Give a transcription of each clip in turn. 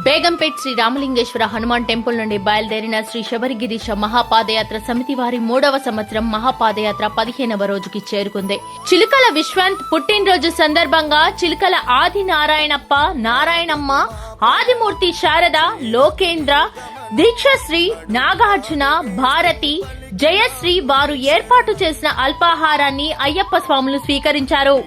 Begumpet Shri Ramalingeswara Hanuman temple నుండి బయలుదేరిన శ్రీ శబరిగిరీశ మహాపాదయాత్ర సమితి వారి 3వ సంవత్సరం మహాపాదయాత్ర 15వ రోజుకి చేరుకుంది. చిలుకల విశ్వాంత్ పుట్టినరోజు సందర్భంగా చిలుకల ఆది నారాయణప్ప, నారాయణమ్మ, ఆదిమూర్తి శారద, లోకేంద్ర, దీక్షశ్రీ, నాగార్జున, భారతి, జయశ్రీ వారు ఏర్పాటు చేసిన అల్పాహారాన్ని అయ్యప్ప స్వాములు స్వీకరించారు.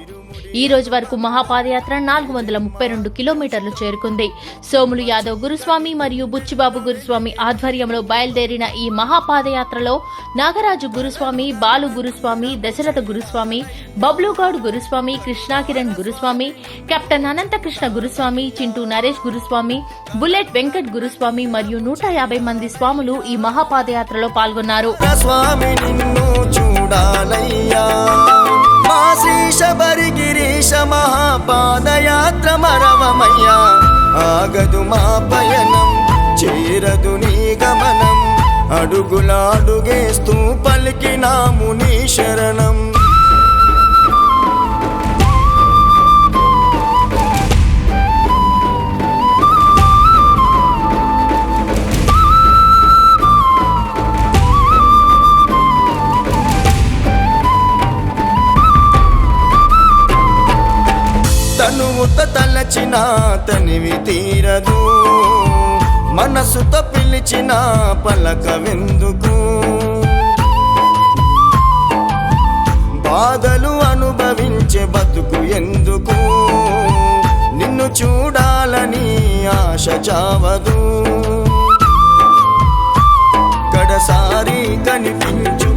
ఈ రోజు వరకు మహాపాదయాత్ర 432 కిలోమీటర్లు చేరుకుంది. సోములు యాదవ్ గురుస్వామి మరియు బుచ్చిబాబు గురుస్వామి ఆధ్వర్యంలో బయలుదేరిన ఈ మహాపాదయాత్రలో నాగరాజు గురుస్వామి, బాలు గురుస్వామి, దశరథ గురుస్వామి, బబ్లుగౌడ్ గురుస్వామి, కృష్ణాకిరణ్ గురుస్వామి, కెప్టెన్ అనంతకృష్ణ గురుస్వామి, చింటూ నరేష్ గురుస్వామి, బుల్లెట్ వెంకట్ గురుస్వామి మరియు 150 మంది స్వాములు ఈ మహాపాదయాత్రలో పాల్గొన్నారు. మా శ్రీ శబరిగిరీశ మహాపాదయాత్ర మరవమయ్యా, ఆగదు మా పయనం, చేరదు నీ గమనం, అడుగులాడుగేస్తూ పలికినాము నీ శరణం. తనువుత తలచిన తనివి తీరదు, మనసుతో పిలిచిన పలకవెందుకు, బాధలు అనుభవించే బతుకు ఎందుకు, నిన్ను చూడాలని ఆశ చావదు, గడసారి కనిపించు